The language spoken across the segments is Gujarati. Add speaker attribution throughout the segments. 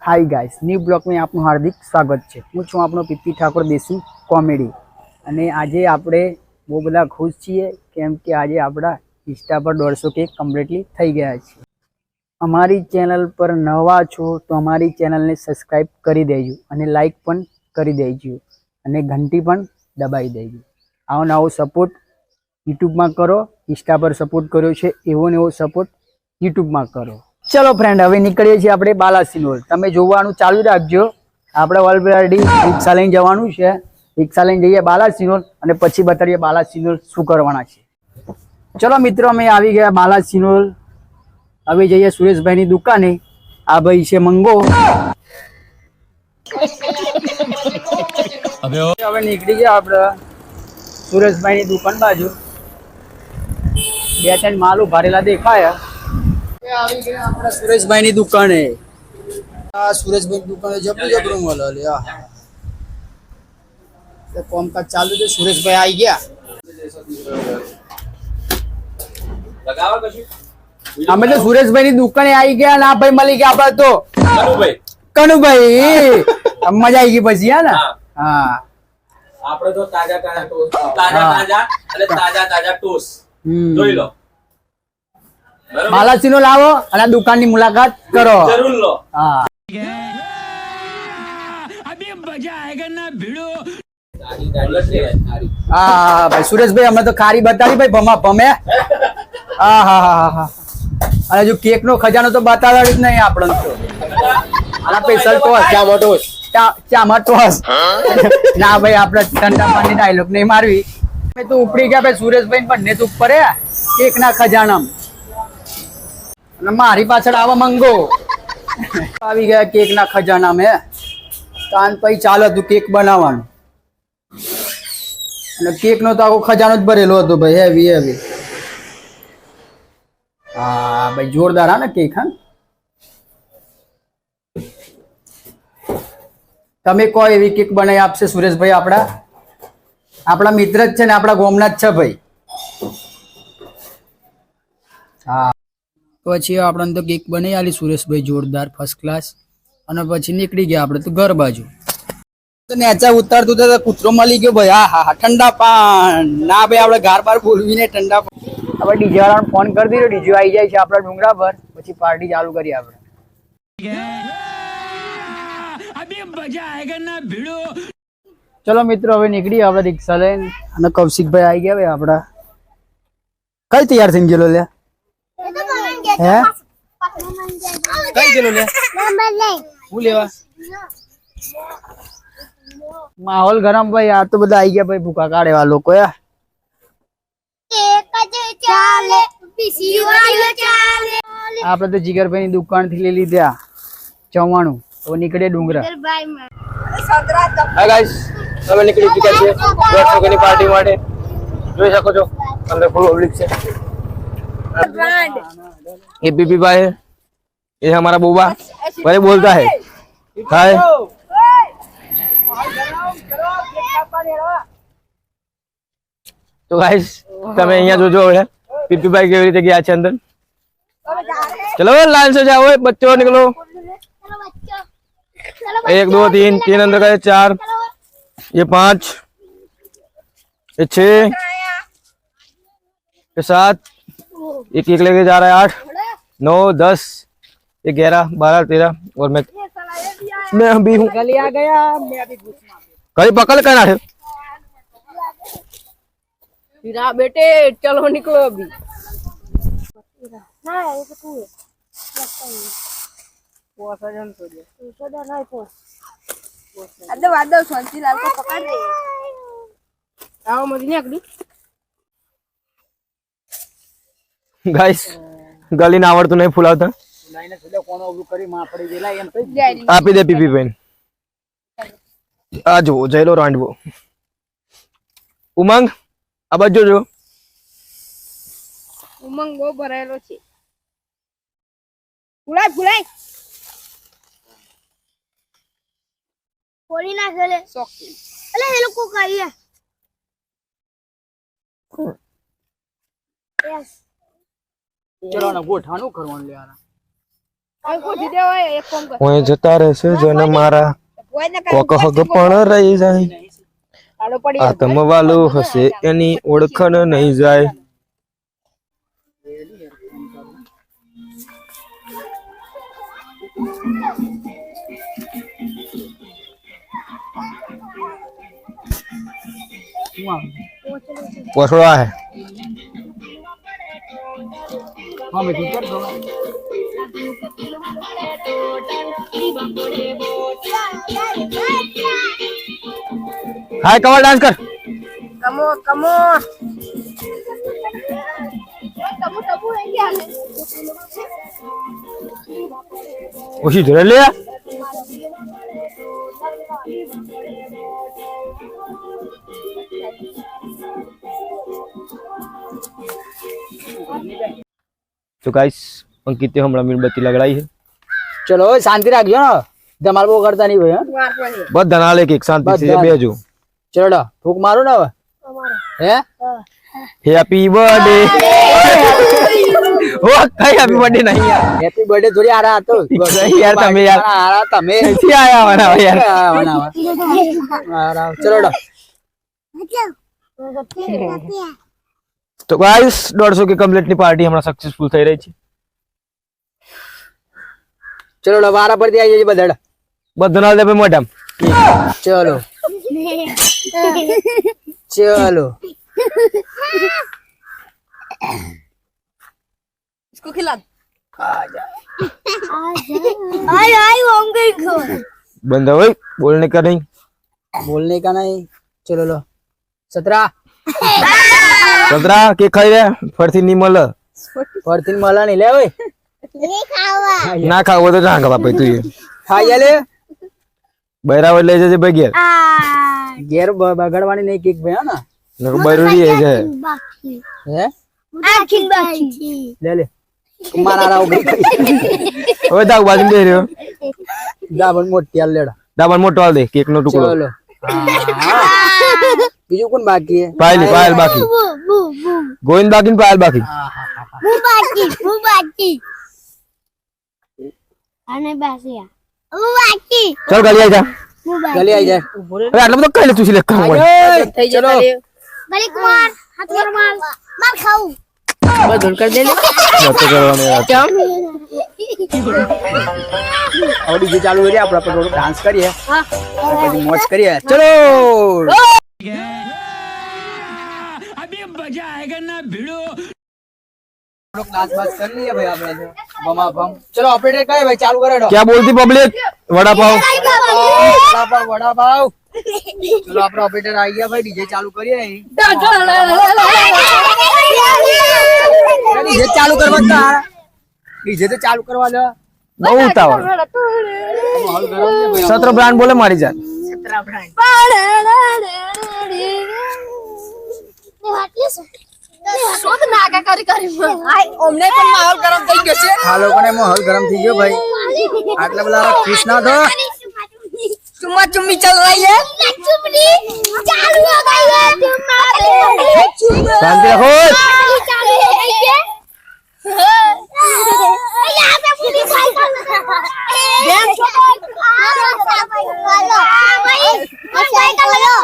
Speaker 1: हाय गाइस न्यू ब्लॉग में आपનું हार्दिक स्वागत છે। હું છું આપણો પીપી ઠાકોર દેશી કોમેડી અને આજે આપણે બહુ બધા ખુશ છીએ કેમ કે આજે આપણા ઇન્સ્ટા પર 150 કે કમ્પ્લીટલી થઈ ગયા છે। અમારી ચેનલ પર નવા છો તો અમારી ચેનલને સબસ્ક્રાઇબ કરી દેજો અને લાઈક પણ કરી દેજો અને ઘંટી પણ દબાવી દેજો। આવો નવો સપોર્ટ YouTube માં કરો, ઇન્સ્ટા પર સપોર્ટ કર્યો છે એવો ને એવો સપોર્ટ YouTube માં કરો। चलो फ्रेंड हवे निकळीए छीए आपणे बालासिनोर। तमे जोवानुं चालू राखजो। आपणे ऑलरेडी रिक्शा लईने जवानुं छे। रिक्शा लईने जईए बालासिनोर अने पछी बतावीए बालासिनोर शुं करवाना छे। चलो मित्रों अमे आवी गया बालासिनोर। हवे जईए सुरेशभाईनी दुकाने। आ भाई छे मंगो। हवे निकળી ગયા આપણે સુરેશભાઈની દુકાન બાજુ। બે ત્રણ માલ ઉભારેલા દેખાયા। આવી ગયા આપણા સુરેશભાઈની દુકાને। આ સુરેશભાઈની દુકાને જબરું મળે લે। આ તો કામકાજ ચાલુ છે। સુરેશભાઈ આવી ગયા। લગાવા કશું અમે તો સુરેશભાઈની દુકાને આવી ગયા ના ભાઈ મળી ગયા આપણે તો કનુભાઈ મજા આવી ગઈ પછી હા ને। હા
Speaker 2: આપણે તો તાજા તાજા ટોસ અને તાજા ટોસ જોઈ લો।
Speaker 1: बालासिनोर लावो અને દુકાનની મુલાકાત કરો
Speaker 2: જરૂર લો।
Speaker 1: હા
Speaker 2: अभी मजा आएगा ना भिड़ो।
Speaker 1: હા ભાઈ સુરેશભાઈ અમે તો ખારી બતાવી ભાઈ ભમા ભમે। હા હા હા હા અને જો કેક નો ખજાનો તો બતાવ્યો જ નહીં આપણને તો। આના સ્પેશિયલ ટોસ ચામાં ટોસ ના ભાઈ આપણે ઠંડા પાણી ડાયલોગ નહીં મારવી। મેં તો ઉપડી ગયા ભાઈ સુરેશભાઈ બંને તો ઉપર હે કેક ના ખજાના। અને મારી પાછળ આવા મંગો આવી ગયા કેક ના ખજાના में। કાન પછી ચાલો તું કેક બનાવવાનું અને કેક નો તો આખો ખજાનો જ ભરેલો હતો ભાઈ હેવી હેવી। હા ભાઈ જોરદાર હા ને કેક। હા તમે કહો એવી કેક બનાવી આપશે સુરેશભાઈ। આપણા મિત્ર જ છે ને આપણા ગામના જ છે ભાઈ। હા પછી આપણે તો કેક બનાવી આલી સુરેશભાઈ જોરદાર ફર્સ્ટ ક્લાસ। અને પછી નીકળી ગયા આપણે તો ઘર બાજુ। તો નેચા ઉતારતું તો કૂતરો મળી ગયો ભાઈ। હા હા હા ઠંડા પાન ના ભાઈ આપણે ઘર બાર બોલવીને ઠંડા પાન। હવે ડીજે વાળાને ફોન કરી દીધો। ડીજે આવી જાય છે આપણા ડુંગરા પર પછી પાર્ટી ચાલુ કરી આપણે।
Speaker 2: अभी मजा आएगा ना भिड़ो।
Speaker 1: चलो मित्रों હવે નીકળી આપણે રિક્ષા લઈને અને કૌશિકભાઈ આવી ગયા ભાઈ આપડા। કઈ તૈયાર થઈને ગયેલો લે હે કઈ ગયેલો લે હું લેવા માહોલ ગરમ ભાઈ। આ તો બધા આવી ગયા ભાઈ ભૂખા કાઢેવા લોકો યાર। આપણે તો જીગરભાઈની દુકાનથી લઈ લીધા ચવાણું। હવે નીકળે ડુંગરા। હાય ગાઈસ અમે નીકળી ચૂક્યા છીએ 150 ની પાર્ટી માટે। જોઈ શકો છો અંદર ફૂલ પબ્લિક છે। ये पीपी भाई है, ये हमारा बुबा पहले बोलता है हाय। तो गाइस તમે અહીંયા જોજો હવે પીપી ભાઈ કેવી રીતે ગયા છે અંદર। चलो लाइन से जाओ बच्चों निकलो। 1 2 3 3 अंदर गए 4 ये 5 ये 6 ये 7 एक एक लेके जा रहा है 8 9 10 ये 11 12 13 और मैं भी हूँ। गली आ गया मैं अभी कहीं पकड़ कर ना बेटे चलो निकलो अभी। ना ये तो तू गाइस गली ना आवड़તું નહીં ફૂલાવતા લાઈને છેલ્લે કોનો ઓબરું કરી માં પડી ગયેલા એમ કઈ આપી દે પીપી બેન। આ જો જયલો રાંડવો ઉમંગ આ બાજુ જો
Speaker 3: ઉમંગ બહુ ભરાયેલો છે। ફૂલાય ફૂલાય ફોડી નાખે લે શોખ અલે એ લોકો કાઢ્યા યસ।
Speaker 1: ચલો ના ગોઠાનું કરવાનું લે આના।
Speaker 3: હવે પૂછી દેવો એક ફોન કર
Speaker 4: હું જતા રહેશે જેને મારા
Speaker 3: કોઈને
Speaker 4: કોક હગ પણ રહી જાય
Speaker 3: આડો પડી
Speaker 4: આત્મવાલો હશે એની ઓળખાણ નહીં જાય પોસડો હે
Speaker 1: હા મેં ઠીક કરી દો
Speaker 4: હાય કમર ડાન્સ કર
Speaker 3: કમો કમો તબુ તબુ હે ગયા
Speaker 4: ઓછી ધરે લે तो गाइस अंकिते हमारा मीणबत्ती लगड़ाई है
Speaker 1: ચલો હવે શાંતિ રાખજો ને ધમાલ બહુ કરતા નહીં ભાઈ હા
Speaker 3: વાર પડે
Speaker 4: બધા નાલે કે શાંતિ से બેજો
Speaker 1: ચલો ફૂક મારો ને હવે હે
Speaker 4: हैप्पी बर्थडे ओ कई हैप्पी बर्थडे नहीं यार
Speaker 1: હેપી બર્થડે થોડી આરા હતો
Speaker 4: नहीं यार તમે यार
Speaker 1: આરા તમે
Speaker 4: कैसे आया वाला यार
Speaker 1: આરા ચલો
Speaker 4: तो गाइस 150 की कम्प्लीट ની પાર્ટી હમણાં સક્સેસફુલ થઈ રહી છે
Speaker 1: ચલો વારા પરથી આવી જઈએ બધા
Speaker 4: બધા નાલ દે ભાઈ મોઢામ
Speaker 1: ચલો ચલો
Speaker 3: इसको खिला
Speaker 5: आई आई होंगे को
Speaker 4: बंदा भाई बोलने का नहीं
Speaker 1: बोलने का नहीं चलो लो 17
Speaker 4: संतरा के खाई रे फरती नहीं मल
Speaker 1: પરથી મળા નહીં લે ઓય
Speaker 5: ये खावा
Speaker 4: ना खाओ तो जहां का भाई तू ये
Speaker 1: ખાઈ લે
Speaker 4: बैरावल ले जाजे भाई
Speaker 5: आ
Speaker 1: ઘેર બગાડવાની નહીં કેક ભાઈ હા
Speaker 4: ना बैरूरी है जे
Speaker 5: बाकी
Speaker 1: ને હે
Speaker 5: आखिर बाकी
Speaker 1: લે લે મારા રાવ ગઈ
Speaker 4: ओए दाग बाजू में दे रहे हो
Speaker 1: દાબન મોટી હાલ લેડા
Speaker 4: डाबल मोटो वाल दे केक नो टुकड़ो
Speaker 1: ચલો બીજું કોણ બાકી હે
Speaker 4: पायल बाकी
Speaker 5: बू बू बू
Speaker 4: गोविंद बाकी ने पायल बाकी
Speaker 5: बू बाकी आने बासिया बू बाकी
Speaker 4: चल गली आ जा
Speaker 5: बू बाकी
Speaker 1: જલ્દી આવી જાય
Speaker 4: अरे आटला तो कहले तुझे लेकर हुआ
Speaker 3: થઈ
Speaker 1: ચલો
Speaker 3: જતા રે
Speaker 5: बड़ी कुमार हाथ पर मार खाऊ
Speaker 3: બધું કર દે લે
Speaker 4: मत करवाने यार
Speaker 3: કેમ
Speaker 1: હવે ડીજે ચાલુ કરીએ આપણે થોડું ડાન્સ કરીએ
Speaker 3: હા
Speaker 1: પછી મોજ કરીએ ચલો क्लास बात कर लिए भाई आपने तो बमा बम चलो ऑपरेटर कहे भाई चालू करो
Speaker 4: क्या बोलती पब्लिक वड़ा पाव
Speaker 1: वड़ा पाव चलो अपना ऑपरेटर आ गया भाई डीजे चालू करिए डीजे चालू करवा डीजे तो चालू करवा लो
Speaker 4: बहुत उतावળ
Speaker 1: माहौल गरम है भाई
Speaker 4: 17 ब्रांड बोले मारी जान
Speaker 3: શોધ નાકા કરી કરી અમને પણ માહોલ ગરમ થઈ ગયો છે
Speaker 1: આ લોકોને માહોલ ગરમ થઈ ગયો ભાઈ આટલા બધા ખુશ ના થો
Speaker 3: ચુમ્મા ચુમ્મી ચલ રહી है
Speaker 5: चुपड़ी चालू हो गई है तुम्हारे
Speaker 4: शांति रखो
Speaker 5: चालू हो गई है यहाँ पे पूरी साइकिल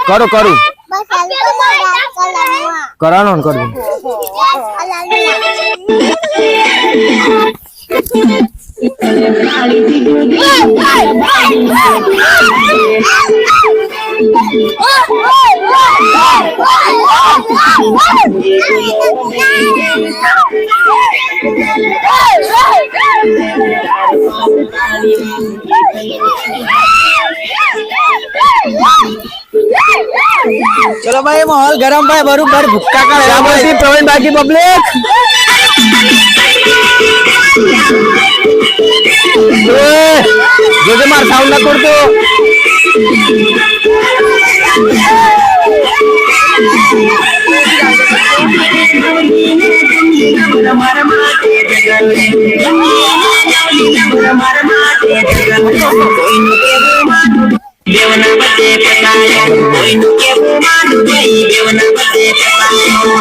Speaker 4: करो करो
Speaker 5: बस
Speaker 4: करानो न कर दो
Speaker 1: चलो भाई माहौल गरम भाई बरोबर भुक्का का
Speaker 4: क्या बोलती प्रवीण बाकी पब्लिक जो जो मार साउंड ना कर दो
Speaker 6: બેવના બતે પતાયો કોઈનું કેવું માનું ભાઈ બેવના બતે પતાયો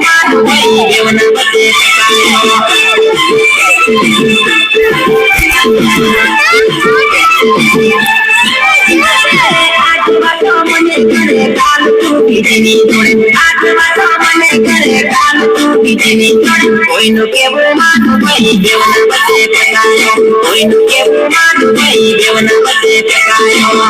Speaker 6: માનું ભાઈ બેવના બધે મને કરે કાલ તું બીજીની જોડે મને કરે કાલ તું બીજીની જોડે કોઈનું કેવું માનું ભાઈ બેવના બધે પેકાયો કોઈનું કેવું માનું ભાઈ બેવના બધે પેકાયો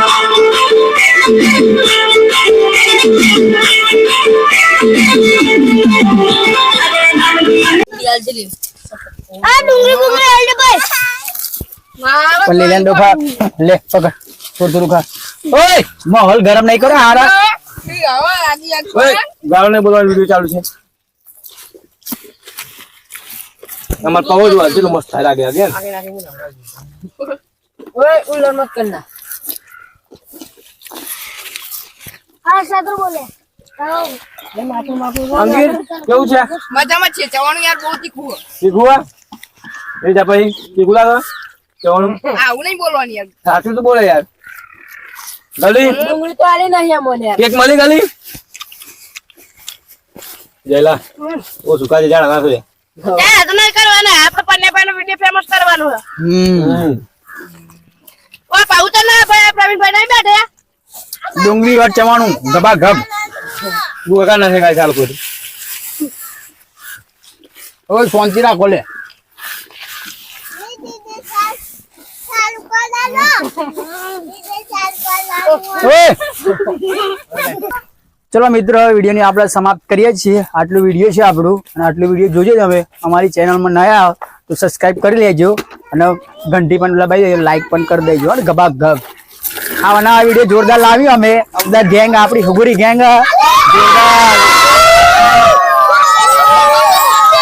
Speaker 5: આ ડુંગળી બુંગળી આલે ભાઈ
Speaker 1: પણ લે લે ડોફા લે પકડ થોડું થોડું ખા ઓય માહોલ ગરમ નહીં કરો હારા
Speaker 4: ઓય ગાળો ને બોલવાનો વિડિયો ચાલુ છે અમાર પવો જો કેટલું મસ્ત થાય લાગે આગે
Speaker 5: હા સાગર બોલે
Speaker 4: અંગીર કેવું છે
Speaker 3: મજામાં છે ચવાણું યાર બહુ તીખું
Speaker 4: શીખવા એ જા ભાઈ શીખુલા તો કેવાનું
Speaker 3: આવું નહીં બોલવાનું યાર
Speaker 4: સાચું તો બોલે યાર ગલી
Speaker 3: ડુંગળી તો આલી નહીં મને
Speaker 4: કેક મળી ગલી જયલા ઓ સુકાજી જાણ નાખો છે
Speaker 3: એ તો નહીં કરવાના આપણે પન્ને ભાઈનો વિડિયો ફેમસ કરવાનો છે ઓ પાઉ તો ના ભાઈ પ્રવીણભાઈ નહીં બેઠે
Speaker 1: ડુંગળી વાટ ચવાણું ગબા ગબ
Speaker 4: બુકા ના કાઈ ચાલ કોઈ
Speaker 1: ઓય શાંતિ રાખો લે ઓય ચલો મિત્રો હવે વિડીયોની આપણે સમાપ્ત કરીએ છીએ આટલું વિડીયો છે આપણું અને આટલું વિડીયો જોજો તમે અમારી ચેનલમાં નયા આવો તો સબસ્ક્રાઇબ કરી લેજો અને ઘંટી પણ દબાવી દેજો લાઈક પણ કરી દેજો અને ગબા ગબ આવાના વિડીયો જોરદાર લાવ્યું અમે બધા ગેંગ આપણી હુગુરી ગેંગ જોરદાર